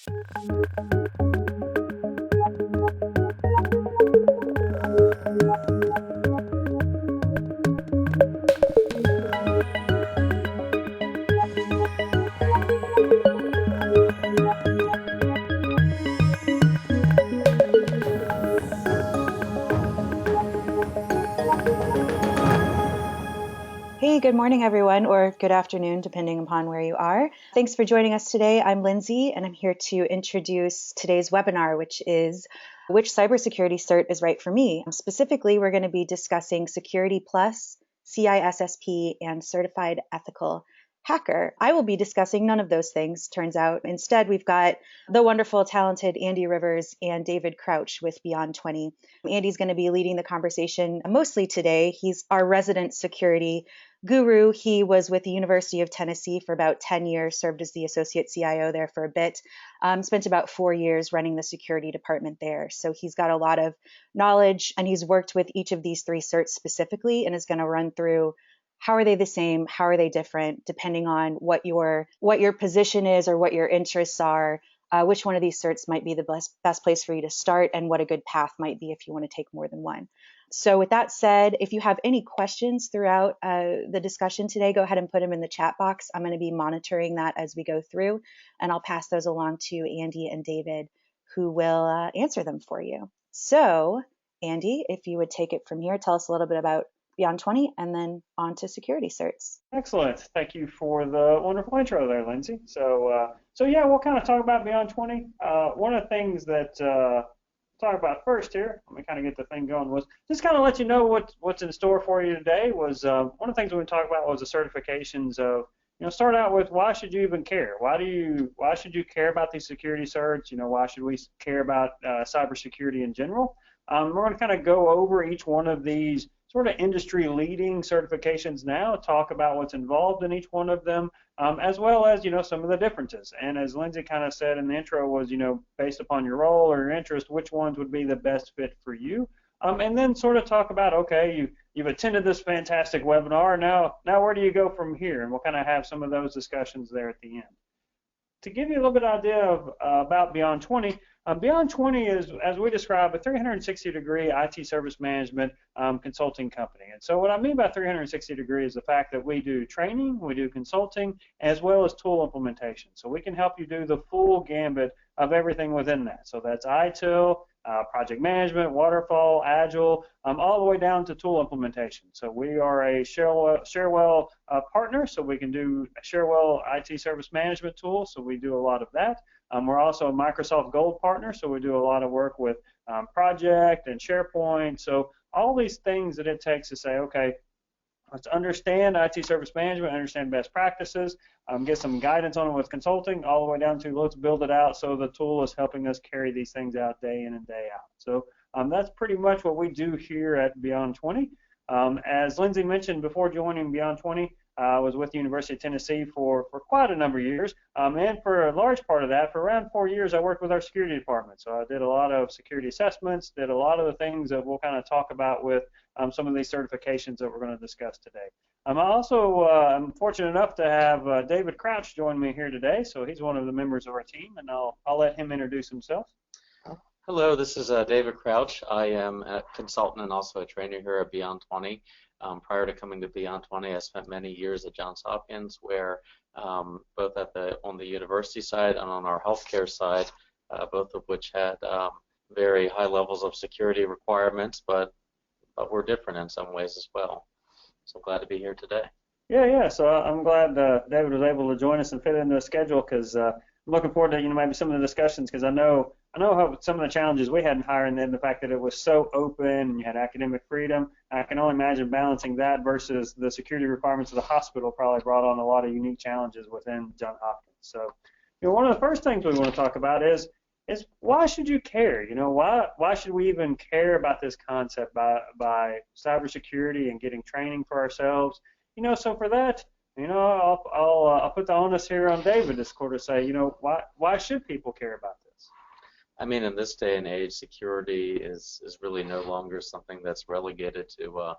Hey, good morning, everyone, or good afternoon, depending upon where you are. Thanks for joining us today. I'm Lindsay, and I'm here to introduce today's webinar, which is which cybersecurity cert is right for me. Specifically, we're going to be discussing Security Plus, CISSP, and Certified Ethical Hacker. I will be discussing none of those things, turns out. Instead, we've got the wonderful, talented Andy Rivers and David Crouch with Beyond 20. Andy's going to be leading the conversation mostly today. He's our resident security guru. He was with the University of Tennessee for about 10 years, served as the associate CIO there for a bit, spent about 4 years running the security department there. So he's got a lot of knowledge, and he's worked with each of these three certs specifically and is going to run through how are they the same, how are they different, depending on what your position is or what your interests are, which one of these certs might be the best place for you to start, and what a good path might be if you want to take more than one. So with that said, if you have any questions throughout the discussion today, go ahead and put them in the chat box. I'm going to be monitoring that as we go through, and I'll pass those along to Andy and David, who will answer them for you. So Andy, if you would take it from here, tell us a little bit about Beyond 20 and then on to security certs. Excellent. Thank you for the wonderful intro there, Lindsay. So yeah, we'll kind of talk about Beyond 20. One of the things that talk about first here, let me kind of get the thing going, was just kind of let you know what's in store for you today. Was one of the things we talked about was the certifications of, start out with why should you even care? Why should you care about these security certs? Why should we care about cybersecurity in general? We're going to kind of go over each one of these sort of industry-leading certifications now, talk about what's involved in each one of them, as well as, some of the differences. And as Lindsay kind of said in the intro was, based upon your role or your interest, which ones would be the best fit for you. And then sort of talk about, okay, you've attended this fantastic webinar, now where do you go from here? And we'll kind of have some of those discussions there at the end. To give you a little bit of idea of about Beyond 20, Beyond 20 is, as we describe, a 360-degree IT service management consulting company. And so what I mean by 360-degree is the fact that we do training, we do consulting, as well as tool implementation. So we can help you do the full gambit of everything within that. So that's ITIL, project management, waterfall, agile, all the way down to tool implementation. So we are a Sharewell partner, so we can do Sharewell IT service management tools, so we do a lot of that. We're also a Microsoft Gold partner, so we do a lot of work with Project and SharePoint. So all these things that it takes to say, okay, let's understand IT service management, understand best practices, get some guidance on it with consulting, all the way down to let's build it out so the tool is helping us carry these things out day in and day out. So that's pretty much what we do here at Beyond 20. As Lindsay mentioned before joining Beyond 20, I was with the University of Tennessee for quite a number of years, and for a large part of that, for around 4 years, I worked with our security department. So I did a lot of security assessments, did a lot of the things that we'll kind of talk about with some of these certifications that we're going to discuss today. I'm also I'm fortunate enough to have David Crouch join me here today, so he's one of the members of our team, and I'll let him introduce himself. Hello, this is David Crouch. I am a consultant and also a trainer here at Beyond 20. Prior to coming to Beyond 20, I spent many years at Johns Hopkins, where both on the university side and on our healthcare side, both of which had very high levels of security requirements, but we're different in some ways as well. So glad to be here today. Yeah. So I'm glad David was able to join us and fit into the schedule, because I'm looking forward to maybe some of the discussions, because I know how some of the challenges we had in hiring, and the fact that it was so open and you had academic freedom. I can only imagine balancing that versus the security requirements of the hospital probably brought on a lot of unique challenges within Johns Hopkins. So, one of the first things we want to talk about is why should you care? Why should we even care about this concept by cybersecurity and getting training for ourselves? So for that, I'll put the onus here on David this quarter to say, why should people care about this? I mean, in this day and age, security is really no longer something that's relegated to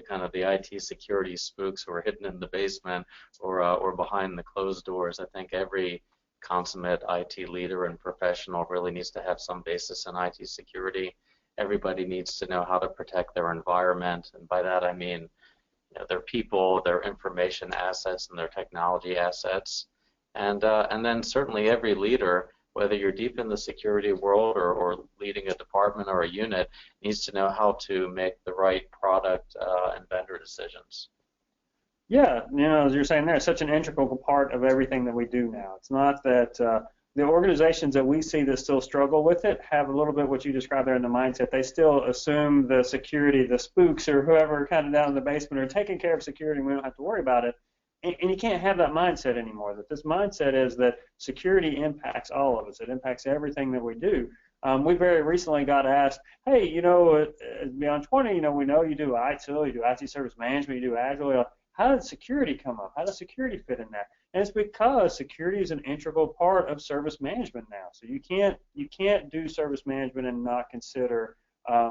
kind of the IT security spooks who are hidden in the basement or behind the closed doors. I think every consummate IT leader and professional really needs to have some basis in IT security. Everybody needs to know how to protect their environment, and by that I mean, their people, their information assets, and their technology assets. And then certainly every leader, whether you're deep in the security world or leading a department or a unit, needs to know how to make the right product and vendor decisions. Yeah, as you're saying there, it's such an integral part of everything that we do now. It's not that the organizations that we see that still struggle with it have a little bit what you described there in the mindset. They still assume the security, the spooks or whoever kind of down in the basement are taking care of security and we don't have to worry about it. And you can't have that mindset anymore, that this mindset is that security impacts all of us. It impacts everything that we do. We very recently got asked, hey, Beyond 20, we know you do ITIL, you do IT service management, you do Agile. How did security come up? How does security fit in that? And it's because security is an integral part of service management now. So you can't do service management and not consider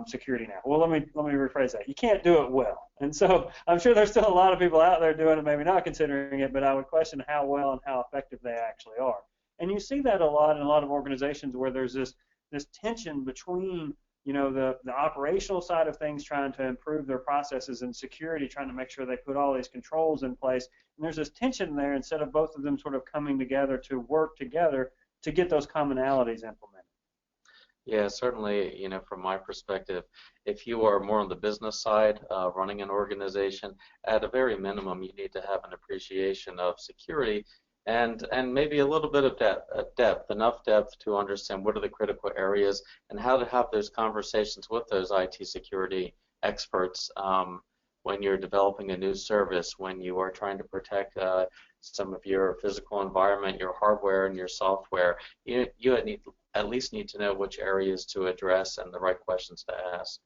security now. Well, let me rephrase that. You can't do it well. And so I'm sure there's still a lot of people out there doing it, maybe not considering it, but I would question how well and how effective they actually are. And you see that a lot in a lot of organizations where there's this tension between the operational side of things trying to improve their processes and security trying to make sure they put all these controls in place. And there's this tension there instead of both of them sort of coming together to work together to get those commonalities implemented. Yeah, certainly, from my perspective, if you are more on the business side, running an organization, at a very minimum, you need to have an appreciation of security and maybe a little bit of depth, enough depth to understand what are the critical areas and how to have those conversations with those IT security experts when you're developing a new service, when you are trying to protect some of your physical environment, your hardware and your software. You at least need to know which areas to address and the right questions to ask.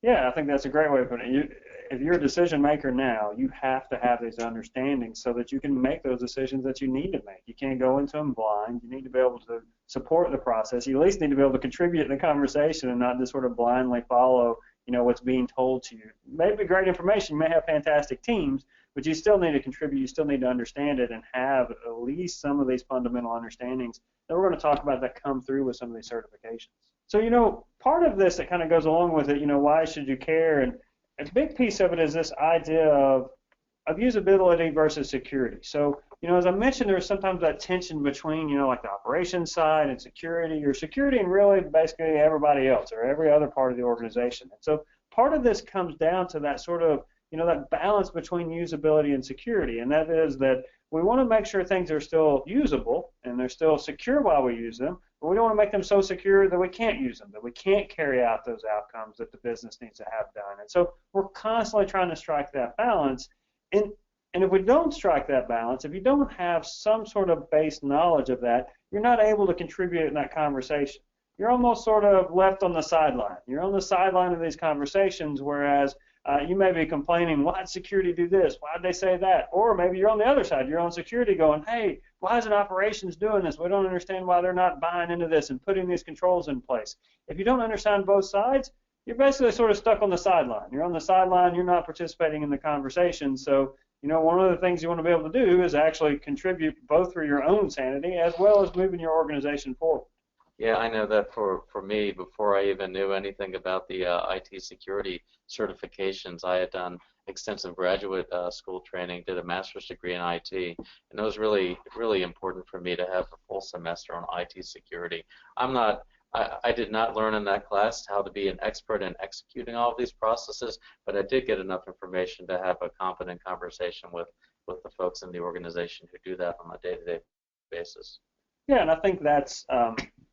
Yeah, I think that's a great way of putting it. If you're a decision maker now, you have to have these understandings so that you can make those decisions that you need to make. You can't go into them blind. You need to be able to support the process. You at least need to be able to contribute in the conversation and not just sort of blindly follow, what's being told to you. It may be great information. You may have fantastic teams, but you still need to contribute. You still need to understand it and have at least some of these fundamental understandings that we're going to talk about that come through with some of these certifications. So, part of this that kind of goes along with it, why should you care? And a big piece of it is this idea of usability versus security. So, as I mentioned, there's sometimes that tension between, like the operations side and security, or security and really basically everybody else or every other part of the organization. And so part of this comes down to that sort of, that balance between usability and security. And that is that we want to make sure things are still usable and they're still secure while we use them, but we don't want to make them so secure that we can't use them, that we can't carry out those outcomes that the business needs to have done. And so we're constantly trying to strike that balance. And if we don't strike that balance, if you don't have some sort of base knowledge of that, you're not able to contribute in that conversation. You're almost sort of left on the sideline. You're on the sideline of these conversations, whereas you may be complaining, why did security do this? Why did they say that? Or maybe you're on the other side. You're on security going, hey, why isn't operations doing this? We don't understand why they're not buying into this and putting these controls in place. If you don't understand both sides, you're basically sort of stuck on the sideline. You're on the sideline. You're not participating in the conversation. So, one of the things you want to be able to do is actually contribute both for your own sanity as well as moving your organization forward. Yeah, I know that for me, before I even knew anything about the IT security certifications, I had done extensive graduate school training, did a master's degree in IT, and it was really, really important for me to have a full semester on IT security. I did not learn in that class how to be an expert in executing all of these processes, but I did get enough information to have a competent conversation with the folks in the organization who do that on a day-to-day basis. Yeah, and I think that's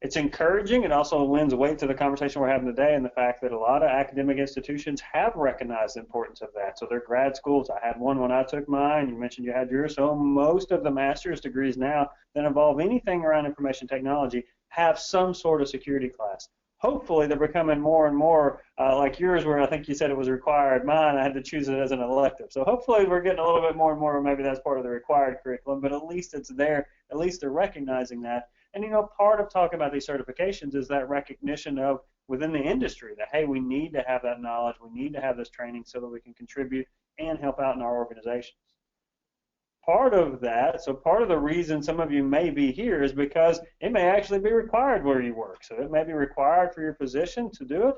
it's encouraging. It also lends weight to the conversation we're having today and the fact that a lot of academic institutions have recognized the importance of that. So they're grad schools. I had one when I took mine. You mentioned you had yours. So most of the master's degrees now that involve anything around information technology have some sort of security class. Hopefully they're becoming more and more like yours, where I think you said it was required. Mine, I had to choose it as an elective. So hopefully we're getting a little bit more and more, maybe that's part of the required curriculum, but at least it's there. At least they're recognizing that. And, part of talking about these certifications is that recognition of within the industry that, hey, we need to have that knowledge. We need to have this training so that we can contribute and help out in our organizations. part of that, so part of the reason some of you may be here is because it may actually be required where you work. So it may be required for your position to do it.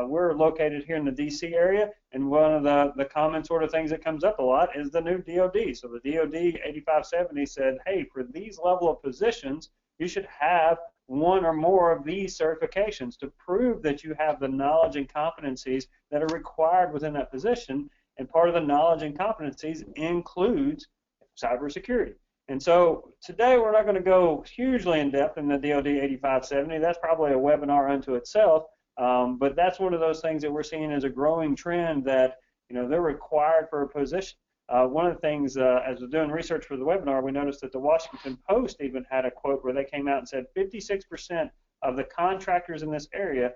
We're located here in the DC area, and one of the common sort of things that comes up a lot is the new DoD. So the DoD 8570 said, hey, for these level of positions, you should have one or more of these certifications to prove that you have the knowledge and competencies that are required within that position. And part of the knowledge and competencies includes cybersecurity. And so today we're not going to go hugely in depth in the DoD 8570. That's probably a webinar unto itself. But that's one of those things that we're seeing as a growing trend that, they're required for a position. One of the things, as we're doing research for the webinar, we noticed that the Washington Post even had a quote where they came out and said 56% of the contractors in this area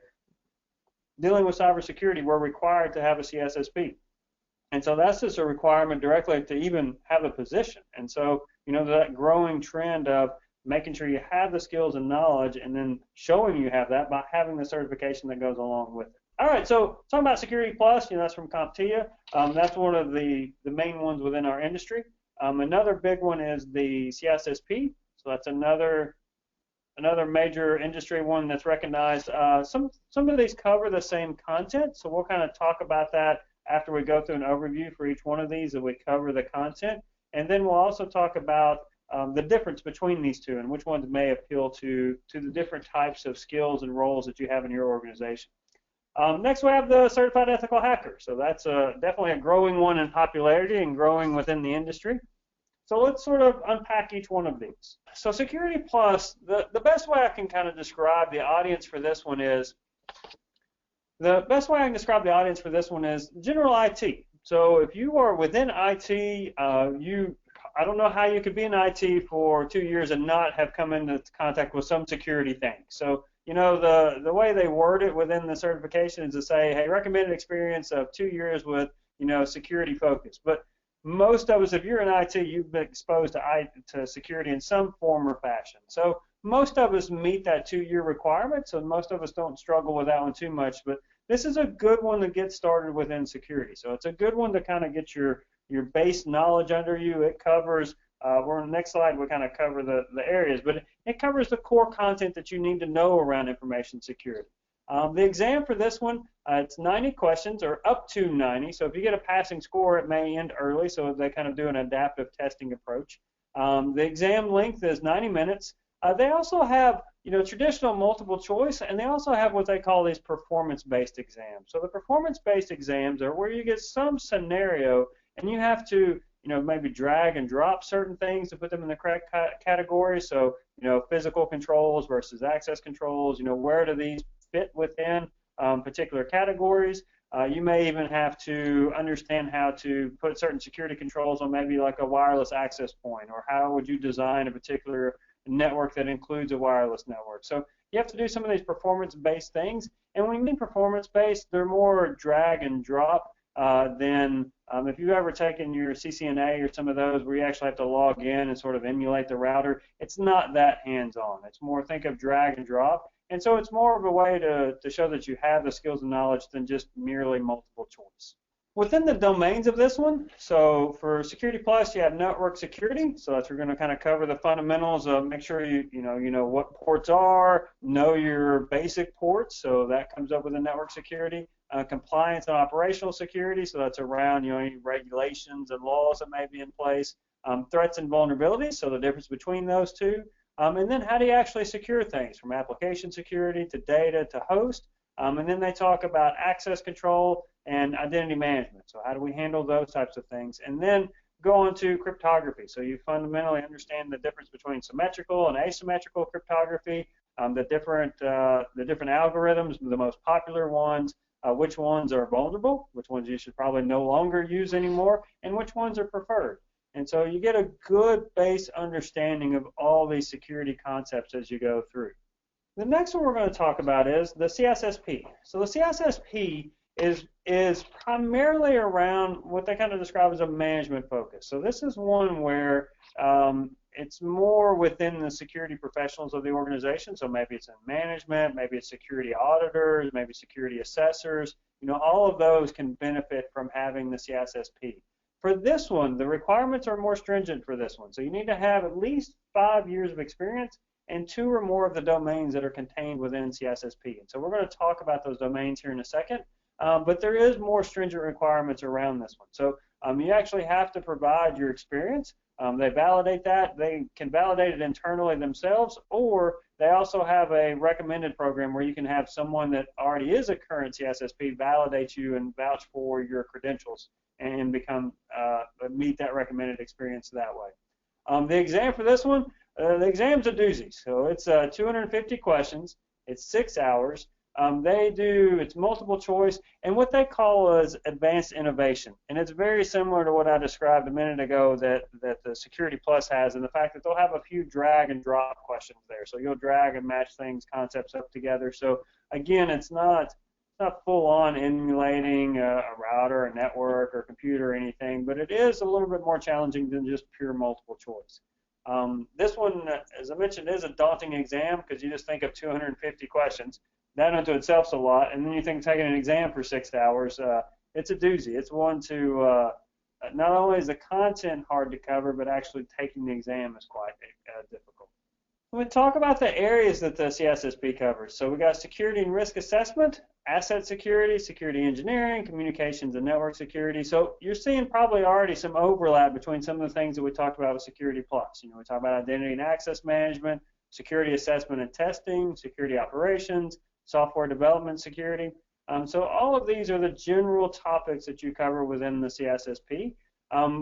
dealing with cybersecurity were required to have a CISSP. And so that's just a requirement directly to even have a position. And so, that growing trend of making sure you have the skills and knowledge and then showing you have that by having the certification that goes along with it. All right, so talking about Security Plus, that's from CompTIA. That's one of the main ones within our industry. Another big one is the CISSP. So that's another major industry one that's recognized. Some of these cover the same content, so we'll kind of talk about that after we go through an overview for each one of these, and we cover the content. And then we'll also talk about the difference between these two and which ones may appeal to the different types of skills and roles that you have in your organization. Next, we have the Certified Ethical Hacker. So that's definitely a growing one in popularity and growing within the industry. So let's sort of unpack each one of these. So Security Plus, the best way I can kind of describe the audience for this one is, general IT. So if you are within IT, I don't know how you could be in IT for 2 years and not have come into contact with some security thing. So, the way they word it within the certification is to say, hey, recommended experience of 2 years with, security focus. But most of us, if you're in IT, you've been exposed to security in some form or fashion. So most of us meet that 2-year requirement, so most of us don't struggle with that one too much. But this is a good one to get started within security. So it's a good one to kind of get your base knowledge under you. It covers, we're on the next slide, we kind of cover the areas, but it covers the core content that you need to know around information security. The exam for this one, it's 90 questions or up to 90. So if you get a passing score, it may end early, so they kind of do an adaptive testing approach. The exam length is 90 minutes. They also have, traditional multiple choice, and they also have what they call these performance-based exams. So the performance-based exams are where you get some scenario, and you have to, maybe drag and drop certain things to put them in the correct category. So, physical controls versus access controls, where do these fit within particular categories. You may even have to understand how to put certain security controls on maybe like a wireless access point, or how would you design a particular network that includes a wireless network. So you have to do some of these performance-based things. And when we mean performance-based, they're more drag and drop than if you've ever taken your CCNA or some of those where you actually have to log in and sort of emulate the router. It's not that hands-on. It's more, think of drag and drop. And so it's more of a way to show that you have the skills and knowledge than just merely multiple choice. Within the domains of this one, so for Security Plus, you have network security. So that's, we're going to kind of cover the fundamentals of make sure you know what ports are, know your basic ports. So that comes up with the network security. Compliance and operational security. So that's around any regulations and laws that may be in place. Threats and vulnerabilities. So the difference between those two. And then how do you actually secure things, from application security to data to host. And then they talk about access control and identity management. So how do we handle those types of things? And then go on to cryptography. So you fundamentally understand the difference between symmetrical and asymmetrical cryptography, the different algorithms, the most popular ones, which ones are vulnerable, which ones you should probably no longer use anymore, and which ones are preferred. And so you get a good base understanding of all these security concepts as you go through. The next one we're going to talk about is the CISSP. So the CISSP is primarily around what they kind of describe as a management focus. So this is one where it's more within the security professionals of the organization. So maybe it's in management, maybe it's security auditors, maybe security assessors. All of those can benefit from having the CISSP. For this one, the requirements are more stringent for this one. So you need to have at least 5 years of experience and 2 or more of the domains that are contained within CISSP. And so we're going to talk about those domains here in a second. But there is more stringent requirements around this one. So you actually have to provide your experience. They validate that. They can validate it internally themselves, or they also have a recommended program where you can have someone that already is a current CISSP validate you and vouch for your credentials and meet that recommended experience that way. The exam for this one, the exam's a doozy. So it's 250 questions. It's 6 hours. It's multiple choice, and what they call is advanced innovation. And it's very similar to what I described a minute ago that the Security Plus has, and the fact that they'll have a few drag and drop questions there. So you'll drag and match concepts up together. So again, it's not full on emulating a router, a network, or computer or anything, but it is a little bit more challenging than just pure multiple choice. This one, as I mentioned, is a daunting exam because you just think of 250 questions. That unto itself is a lot, and then you think taking an exam for 6 hours, it's a doozy. It's one to, not only is the content hard to cover, but actually taking the exam is quite difficult. We talk about the areas that the CISSP covers. So we got security and risk assessment, asset security, security engineering, communications and network security. So you're seeing probably already some overlap between some of the things that we talked about with Security Plus. We talk about identity and access management, security assessment and testing, security operations, software development security. So all of these are the general topics that you cover within the CISSP.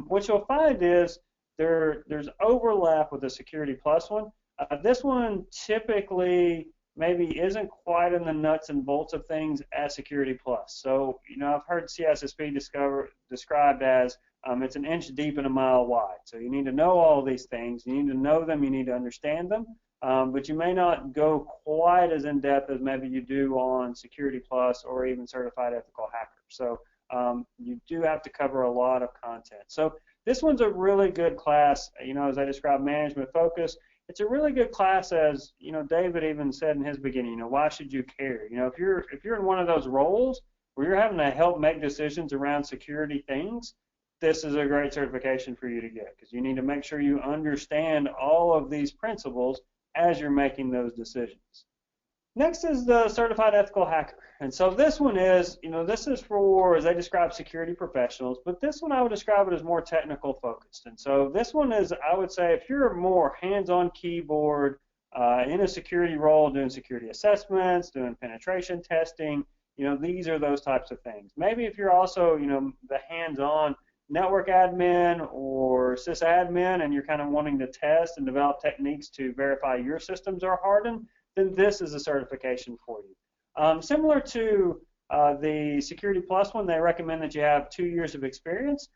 What you'll find is there's overlap with the Security Plus one. This one typically maybe isn't quite in the nuts and bolts of things as Security Plus. So, I've heard CISSP described as it's an inch deep and a mile wide. So you need to know all of these things. You need to know them. You need to understand them. But you may not go quite as in-depth as maybe you do on Security Plus or even Certified Ethical Hacker. So you do have to cover a lot of content. So this one's a really good class, as I described, management focus. It's a really good class, as David even said in his beginning. Why should you care? If you're in one of those roles where you're having to help make decisions around security things, this is a great certification for you to get, because you need to make sure you understand all of these principles as you're making those decisions. Next is the Certified Ethical Hacker. And so this one is, this is for, as they describe, security professionals, but this one I would describe it as more technical focused. And so this one is, I would say, if you're more hands-on keyboard in a security role, doing security assessments, doing penetration testing, these are those types of things. Maybe if you're also, the hands-on network admin or sysadmin, and you're kind of wanting to test and develop techniques to verify your systems are hardened, then this is a certification for you. Similar to the Security Plus one, they recommend that you have 2 years of experience.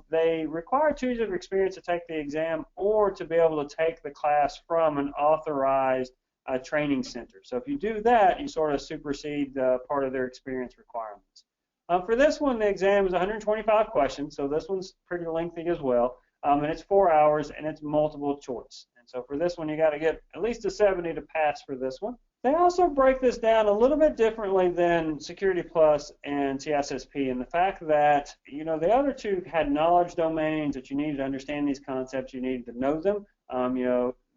They require 2 years of experience to take the exam or to be able to take the class from an authorized training center. So if you do that, you sort of supersede part of their experience requirements. For this one, the exam is 125 questions, so this one's pretty lengthy as well, and it's 4 hours, and it's multiple choice. And so for this one, you got to get at least a 70 to pass for this one. They also break this down a little bit differently than Security Plus and CISSP, in the fact that, the other two had knowledge domains that you needed to understand these concepts, you needed to know them,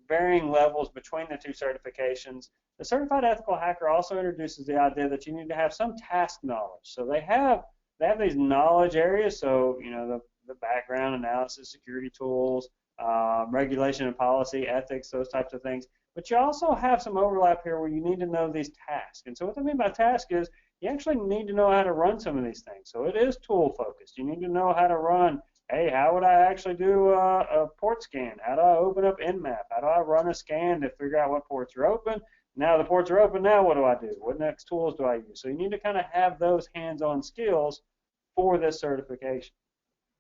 varying levels between the two certifications. The Certified Ethical Hacker also introduces the idea that you need to have some task knowledge. So they have these knowledge areas, so the background analysis, security tools, regulation and policy, ethics, those types of things. But you also have some overlap here where you need to know these tasks. And so what I mean by task is you actually need to know how to run some of these things. So it is tool focused. You need to know how to run, hey, how would I actually do a port scan? How do I open up Nmap? How do I run a scan to figure out what ports are open? Now the ports are open, now what do I do? What next tools do I use? So you need to kind of have those hands-on skills for this certification.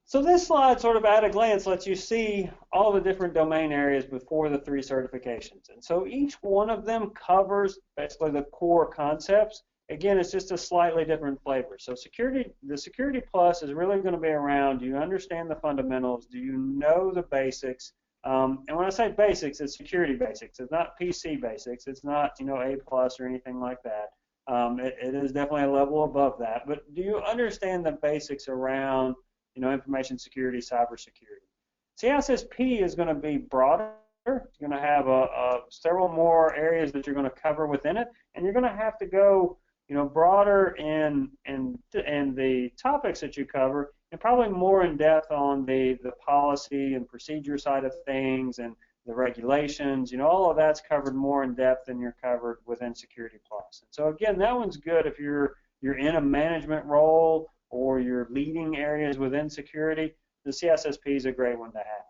So this slide sort of at a glance lets you see all the different domain areas before the 3 certifications. And so each one of them covers basically the core concepts. Again, it's just a slightly different flavor. So the Security Plus is really going to be around, do you understand the fundamentals? Do you know the basics? And when I say basics, it's security basics. It's not PC basics. It's not, A+ or anything like that. It is definitely a level above that. But do you understand the basics around information security, cybersecurity. CISSP is going to be broader. It's going to have several more areas that you're going to cover within it, and you're going to have to go, broader in the topics that you cover, and probably more in depth on the policy and procedure side of things and the regulations. All of that's covered more in depth than you're covered within Security Plus. And so again, that one's good if you're in a management role or you're leading areas within security. The CISSP is a great one to have.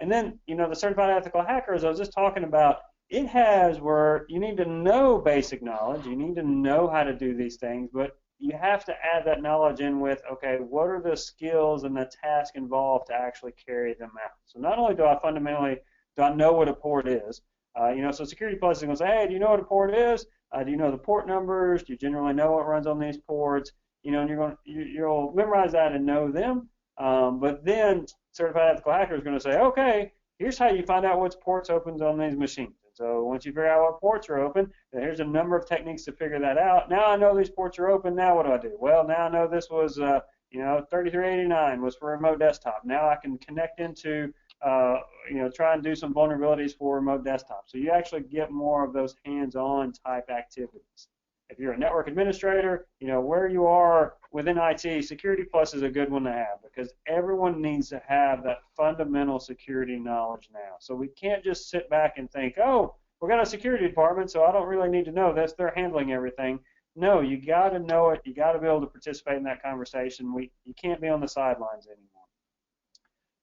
And then, the Certified Ethical Hacker, as I was just talking about, it has where you need to know basic knowledge, you need to know how to do these things, but you have to add that knowledge in with, okay, what are the skills and the task involved to actually carry them out? So not only do I know what a port is, so Security Plus is going to say, hey, do you know what a port is? Do you know the port numbers? Do you generally know what runs on these ports? And you'll memorize that and know them. But then Certified Ethical Hacker is going to say, okay, here's how you find out which ports opens on these machines. And so once you figure out what ports are open, then here's a number of techniques to figure that out. Now I know these ports are open. Now what do I do? Well, now I know this was, 3389 was for remote desktop. Now I can connect into, try and do some vulnerabilities for remote desktop. So you actually get more of those hands-on type activities. If you're a network administrator, where you are within IT, Security Plus is a good one to have because everyone needs to have that fundamental security knowledge now. So we can't just sit back and think, oh, we've got a security department, so I don't really need to know this. They're handling everything. No, you got to know it. You got to be able to participate in that conversation. You can't be on the sidelines anymore.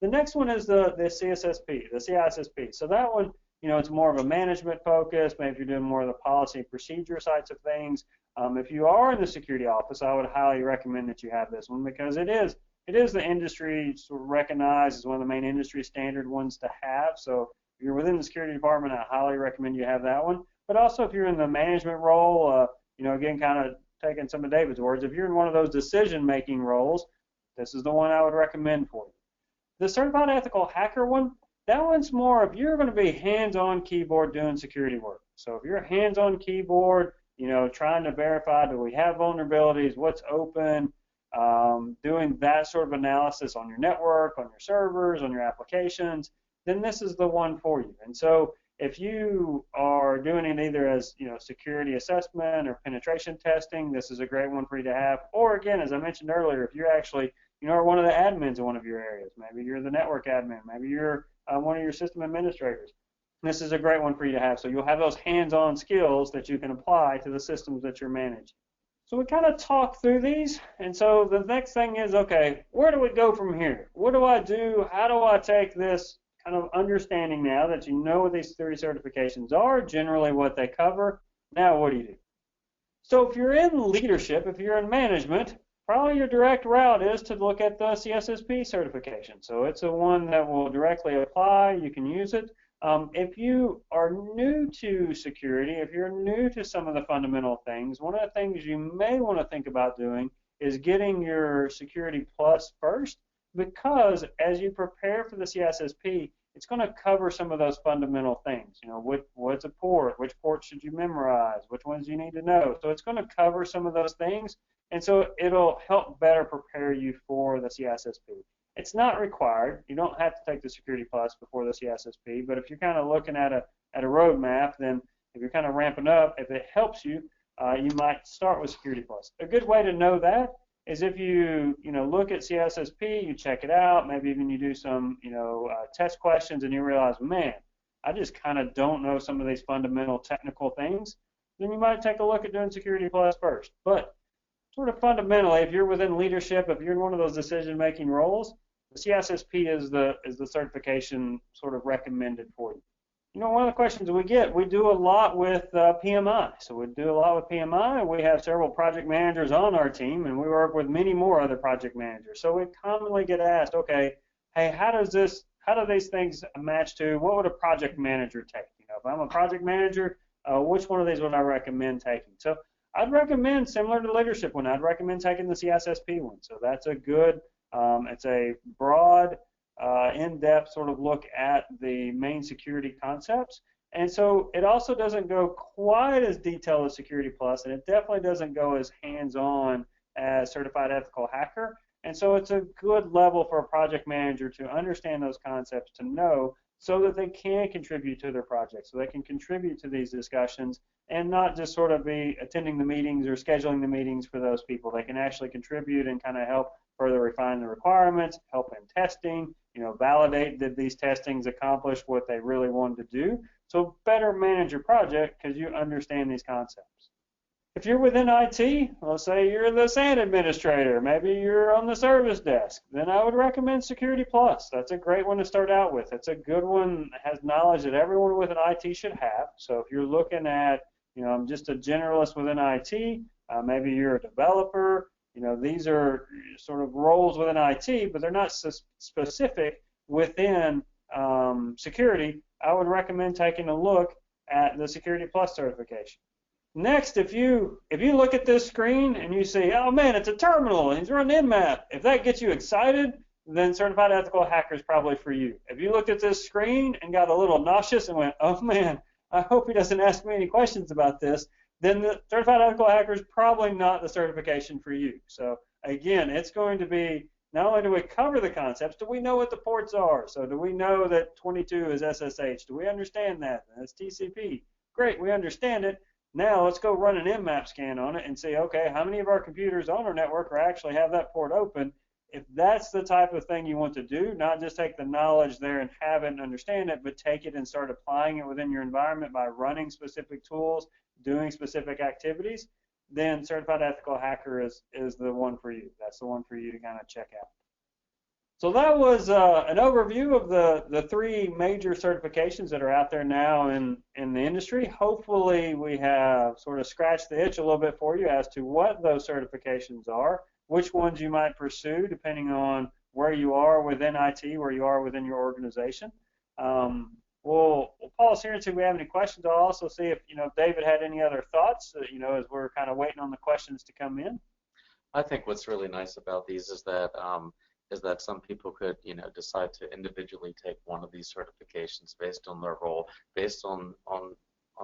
The next one is the CISSP. So that one, it's more of a management focus. Maybe if you're doing more of the policy and procedure sides of things. If you are in the security office, I would highly recommend that you have this one because it is the industry sort of recognized as one of the main industry standard ones to have. So if you're within the security department, I highly recommend you have that one. But also if you're in the management role, again, kind of taking some of David's words, if you're in one of those decision-making roles, this is the one I would recommend for you. The Certified Ethical Hacker one, that one's more if you're going to be hands-on keyboard doing security work. So if you're hands-on keyboard, trying to verify, do we have vulnerabilities, what's open, doing that sort of analysis on your network, on your servers, on your applications, then this is the one for you. And so if you are doing it either as, security assessment or penetration testing, this is a great one for you to have. Or again, as I mentioned earlier, if you're actually, are one of the admins in one of your areas, maybe you're the network admin, maybe you're one of your system administrators. This is a great one for you to have. So you'll have those hands-on skills that you can apply to the systems that you're managing. So we kind of talk through these. And so the next thing is, okay, where do we go from here? What do I do? How do I take this kind of understanding now that you know what these three certifications are, generally what they cover? Now what do you do? So if you're in leadership, if you're in management, probably your direct route is to look at the CISSP certification. So it's a one that will directly apply. You can use it. If you are new to security, if you're new to some of the fundamental things, one of the things you may want to think about doing is getting your Security Plus first, because as you prepare for the CISSP, it's going to cover some of those fundamental things. What's a port? Which port should you memorize? Which ones do you need to know? So it's going to cover some of those things. And so it'll help better prepare you for the CISSP. It's not required. You don't have to take the Security Plus before the CISSP, but if you're kind of looking at a roadmap, then if you're kind of ramping up, if it helps you, you might start with Security Plus. A good way to know that is if you look at CISSP, you check it out, maybe even you do some test questions, and you realize, man, I just kind of don't know some of these fundamental technical things. Then you might take a look at doing Security Plus first. But sort of fundamentally, if you're within leadership, if you're in one of those decision-making roles, the CISSP is the certification sort of recommended for you. One of the questions we get, we do a lot with PMI. So we do a lot with PMI, and we have several project managers on our team, and we work with many more other project managers. So we commonly get asked, okay, hey, how do these things match to what would a project manager take? If I'm a project manager, which one of these would I recommend taking? So I'd recommend, similar to the leadership one, I'd recommend taking the CISSP one. So that's a good, it's a broad, in-depth sort of look at the main security concepts. And so it also doesn't go quite as detailed as Security Plus, and it definitely doesn't go as hands-on as Certified Ethical Hacker. And so it's a good level for a project manager to understand those concepts, to know, so that they can contribute to their project, so they can contribute to these discussions and not just sort of be attending the meetings or scheduling the meetings for those people. They can actually contribute and kind of help further refine the requirements, help in testing, validate that these testings accomplish what they really wanted to do. So better manage your project because you understand these concepts. If you're within IT, let's say you're the SAN administrator, maybe you're on the service desk, then I would recommend Security Plus. That's a great one to start out with. It's a good one, has knowledge that everyone within IT should have. So if you're looking at, I'm just a generalist within IT, maybe you're a developer, these are sort of roles within IT, but they're not specific within security. I would recommend taking a look at the Security Plus certification. Next, if you look at this screen and you see, oh man, it's a terminal and he's running Nmap, if that gets you excited, then Certified Ethical Hacker is probably for you. If you looked at this screen and got a little nauseous and went, oh man, I hope he doesn't ask me any questions about this, then the Certified Ethical Hacker is probably not the certification for you. So again, it's going to be, not only do we cover the concepts, do we know what the ports are? So do we know that 22 is SSH? Do we understand that? That's TCP. Great, we understand it. Now let's go run an Nmap scan on it and see, okay, how many of our computers on our network are actually have that port open? If that's the type of thing you want to do, not just take the knowledge there and have it and understand it, but take it and start applying it within your environment by running specific tools, doing specific activities, then Certified Ethical Hacker is the one for you. That's the one for you to kind of check out. So that was an overview of the three major certifications that are out there now in the industry. Hopefully we have sort of scratched the itch a little bit for you as to what those certifications are, which ones you might pursue depending on where you are within IT, where you are within your organization. We'll pause here and see if we have any questions. I'll also see if David had any other thoughts, as we're kind of waiting on the questions to come in. I think what's really nice about these is that some people could, decide to individually take one of these certifications based on their role, based on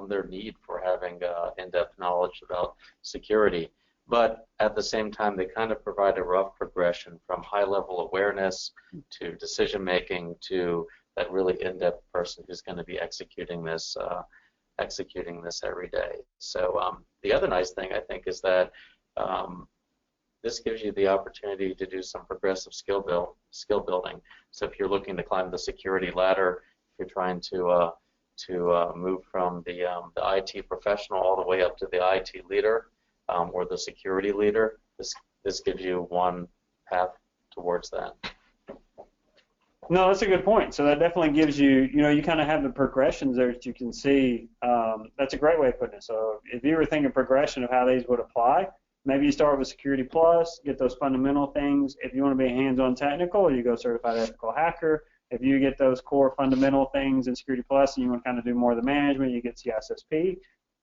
their need for having in-depth knowledge about security. But at the same time, they kind of provide a rough progression from high-level awareness to decision-making to that really in-depth person who's going to be executing this every day. So the other nice thing, I think, is that this gives you the opportunity to do some progressive skill building. So if you're looking to climb the security ladder, if you're trying to move from the IT professional all the way up to the IT leader or the security leader, this gives you one path towards that. No, that's a good point. So that definitely gives you, you kind of have the progressions there that you can see. That's a great way of putting it. So if you were thinking progression of how these would apply, maybe you start with Security Plus, get those fundamental things. If you want to be hands-on technical, you go Certified Ethical Hacker. If you get those core fundamental things in Security Plus and you want to kind of do more of the management, you get CISSP.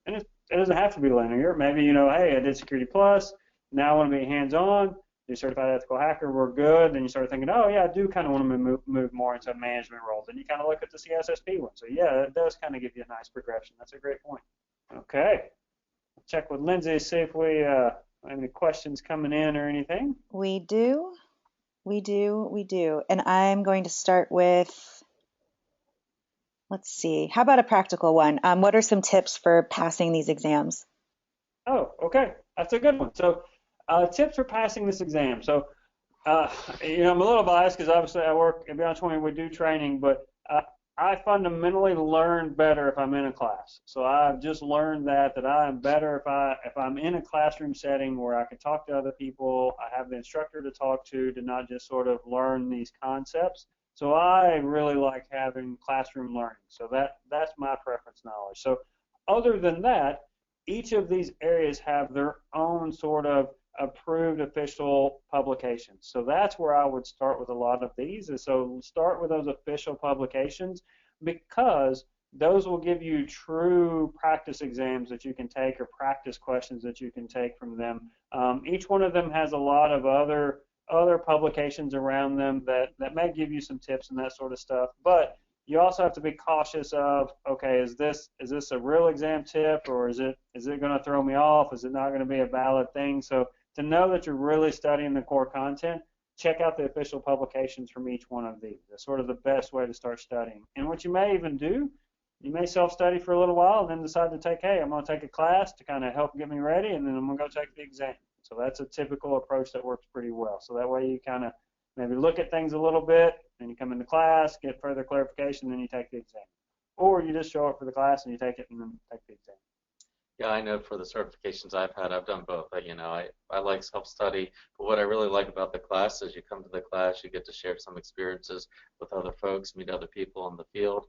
And it doesn't have to be linear. Maybe, hey, I did Security Plus. Now I want to be hands-on. Do Certified Ethical Hacker, we're good. Then you start thinking, oh, yeah, I do kind of want to move more into management roles. Then you kind of look at the CISSP one. So, yeah, it does kind of give you a nice progression. That's a great point. Okay. Check with Lindsay to see if we have any questions coming in or anything. We do. And I'm going to start with, let's see, how about a practical one? What are some tips for passing these exams? Oh, okay. That's a good one. So tips for passing this exam. So, I'm a little biased because obviously I work at Beyond 20, we do training, but I fundamentally learn better if I'm in a class. So I've just learned that I am better if I'm in a classroom setting where I can talk to other people, I have the instructor to talk to not just sort of learn these concepts. So I really like having classroom learning. So that's my preference knowledge. So other than that, each of these areas have their own sort of approved official publications. So that's where I would start with a lot of these. And so start with those official publications because those will give you true practice exams that you can take or practice questions that you can take from them. Each one of them has a lot of other publications around them that may give you some tips and that sort of stuff. But you also have to be cautious of, okay, is this a real exam tip or is it going to throw me off? Is it not going to be a valid thing? So to know that you're really studying the core content, check out the official publications from each one of these. That's sort of the best way to start studying. And what you may even do, you may self-study for a little while and then decide to take, hey, I'm going to take a class to kind of help get me ready, and then I'm going to go take the exam. So that's a typical approach that works pretty well. So that way you kind of maybe look at things a little bit, then you come into class, get further clarification, then you take the exam. Or you just show up for the class and you take it and then take the exam. Yeah, I know for the certifications I've had, I've done both. I like self-study, but what I really like about the class is you come to the class, you get to share some experiences with other folks, meet other people in the field.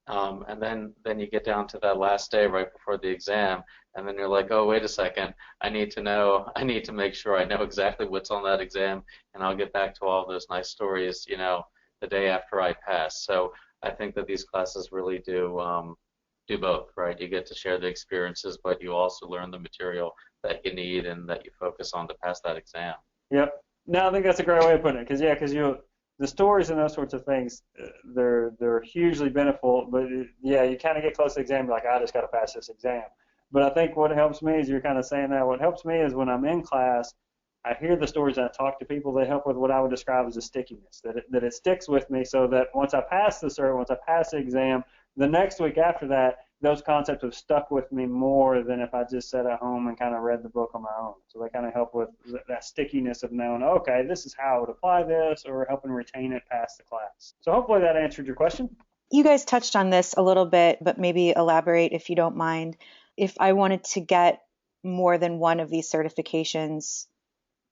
And then you get down to that last day right before the exam, and then you're like, oh, wait a second, I need to make sure I know exactly what's on that exam, and I'll get back to all those nice stories, the day after I pass. So I think that these classes really do both, right? You get to share the experiences, but you also learn the material that you need and that you focus on to pass that exam. Yep. No, I think that's a great way of putting it, because the stories and those sorts of things, they're hugely beneficial, but you kind of get close to the exam, like, I just got to pass this exam. But I think what helps me is, you're kind of saying that, what helps me is when I'm in class, I hear the stories and I talk to people, they help with what I would describe as a stickiness, that it sticks with me, so that once I pass the cert, once I pass the exam, the next week after that, those concepts have stuck with me more than if I just sat at home and kind of read the book on my own. So they kind of help with that stickiness of knowing, okay, this is how I would apply this, or helping retain it past the class. So hopefully that answered your question. You guys touched on this a little bit, but maybe elaborate if you don't mind. If I wanted to get more than one of these certifications,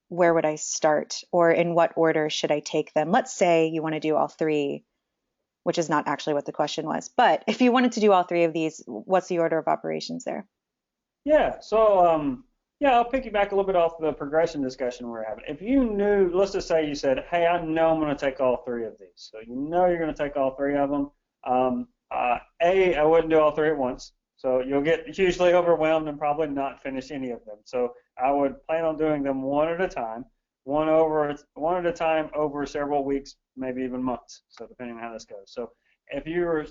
where would I start, or in what order should I take them? Let's say you want to do all three, which is not actually what the question was. But if you wanted to do all three of these, what's the order of operations there? Yeah, so I'll piggyback a little bit off the progression discussion we're having. If you knew, let's just say you said, hey, I know I'm going to take all three of these. So you know you're going to take all three of them. I wouldn't do all three at once. So you'll get hugely overwhelmed and probably not finish any of them. So I would plan on doing them one at a time, one at a time over several weeks, maybe even months. So depending on how this goes. So if you're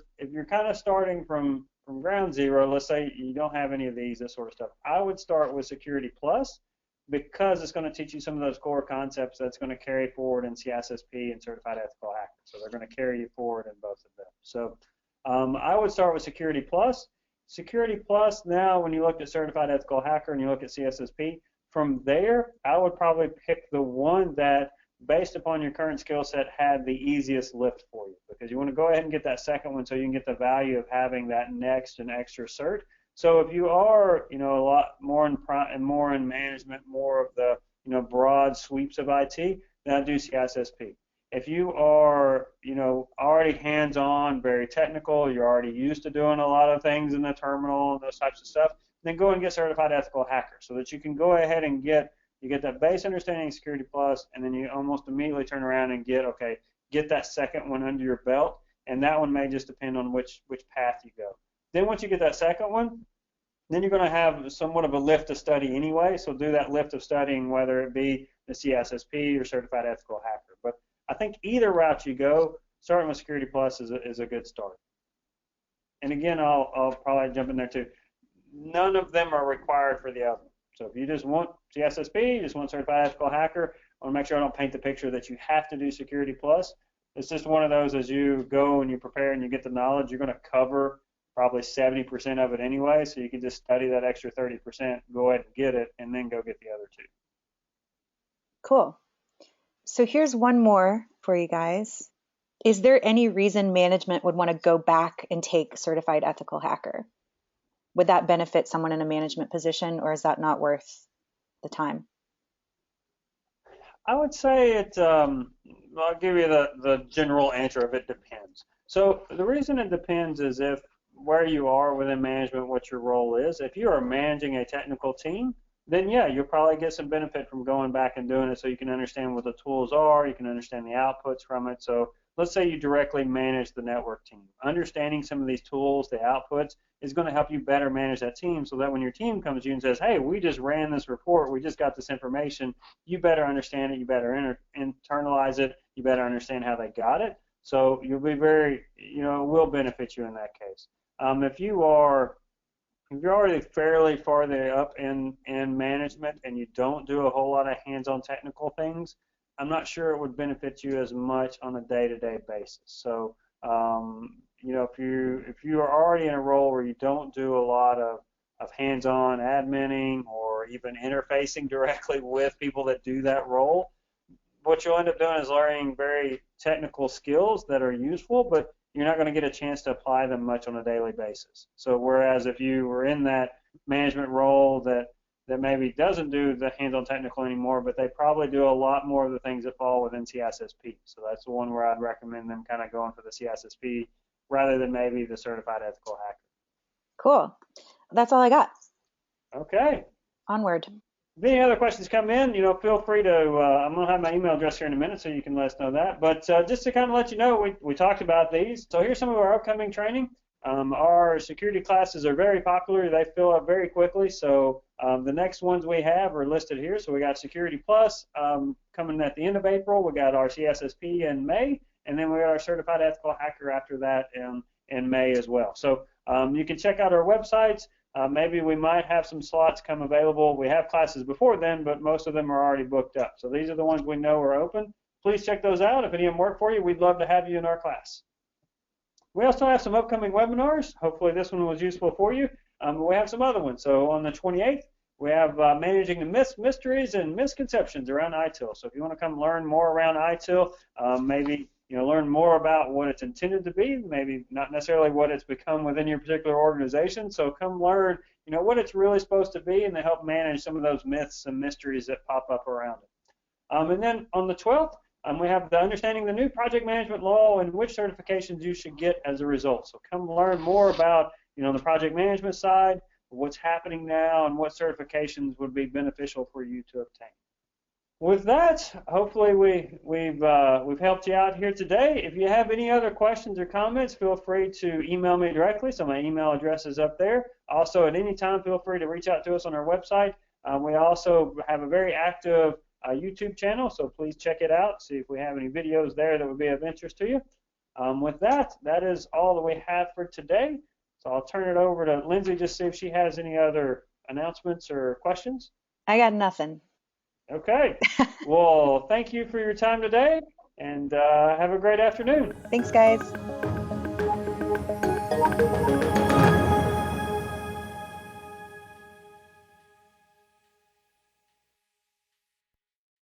kind of starting from ground zero, let's say you don't have any of these, this sort of stuff, I would start with Security Plus, because it's going to teach you some of those core concepts that's going to carry forward in CISSP and Certified Ethical Hacker. So they're going to carry you forward in both of them. So I would start with Security Plus. Security Plus, now when you look at Certified Ethical Hacker and you look at CISSP, from there, I would probably pick the one that, based upon your current skill set, had the easiest lift for you, because you want to go ahead and get that second one so you can get the value of having that next and extra cert. So if you are, a lot more in management, more of the, broad sweeps of IT, then I'd do CISSP. If you are, already hands-on, very technical, you're already used to doing a lot of things in the terminal and those types of stuff, then go and get Certified Ethical Hacker, so that you can go ahead and get that base understanding of Security Plus, and then you almost immediately turn around and get that second one under your belt, and that one may just depend on which path you go. Then once you get that second one, then you're going to have somewhat of a lift of study anyway, so do that lift of studying, whether it be the CISSP or Certified Ethical Hacker. But I think either route you go, starting with Security Plus is a good start. And again, I'll probably jump in there too. None of them are required for the other. So if you just want CISSP, you just want Certified Ethical Hacker, I want to make sure I don't paint the picture that you have to do Security Plus. It's just one of those, as you go and you prepare and you get the knowledge, you're going to cover probably 70% of it anyway, so you can just study that extra 30%, go ahead and get it, and then go get the other two. Cool. So here's one more for you guys. Is there any reason management would want to go back and take Certified Ethical Hacker? Would that benefit someone in a management position, or is that not worth the time? I would say I'll give you the general answer of it depends. So the reason it depends is if where you are within management, what your role is. If you are managing a technical team, then yeah, you'll probably get some benefit from going back and doing it, so you can understand what the tools are, you can understand the outputs from it. So let's say you directly manage the network team. Understanding some of these tools, the outputs, is going to help you better manage that team, so that when your team comes to you and says, hey, we just ran this report, we just got this information, you better understand it, you better internalize it, you better understand how they got it. So you'll be very, it will benefit you in that case. If you're already fairly far up in management and you don't do a whole lot of hands-on technical things, I'm not sure it would benefit you as much on a day-to-day basis. So, if you are already in a role where you don't do a lot of hands-on adminning or even interfacing directly with people that do that role, what you'll end up doing is learning very technical skills that are useful, but you're not going to get a chance to apply them much on a daily basis. So whereas if you were in that management role that maybe doesn't do the hands-on technical anymore, but they probably do a lot more of the things that fall within CISSP. So that's the one where I'd recommend them kind of going for the CISSP rather than maybe the Certified Ethical Hacker. Cool. That's all I got. Okay. Onward. If any other questions come in, feel free to, I'm going to have my email address here in a minute so you can let us know that. But just to kind of let you know, we talked about these. So here's some of our upcoming training. Our security classes are very popular. They fill up very quickly. So the next ones we have are listed here. So we got Security Plus coming at the end of April. We got our CISSP in May. And then we got our Certified Ethical Hacker after that in May as well. So you can check out our websites. Maybe we might have some slots come available. We have classes before then, but most of them are already booked up. So these are the ones we know are open. Please check those out. If any of them work for you, we'd love to have you in our class. We also have some upcoming webinars. Hopefully this one was useful for you. But we have some other ones. So on the 28th, we have Managing the Myths, Mysteries, and Misconceptions around ITIL. So if you want to come learn more around ITIL, maybe learn more about what it's intended to be, maybe not necessarily what it's become within your particular organization. So come learn, what it's really supposed to be, and to help manage some of those myths and mysteries that pop up around it. And then on the 12th, we have the Understanding the New Project Management Law and which certifications you should get as a result. So come learn more about, the project management side, what's happening now, and what certifications would be beneficial for you to obtain. With that, hopefully we've helped you out here today. If you have any other questions or comments, feel free to email me directly. So my email address is up there. Also, at any time, feel free to reach out to us on our website. We also have a very active YouTube channel, so please check it out. See if we have any videos there that would be of interest to you. With that is all that we have for today. So I'll turn it over to Lindsay just to see if she has any other announcements or questions. I got nothing. Okay. Well, thank you for your time today, and have a great afternoon. Thanks, guys.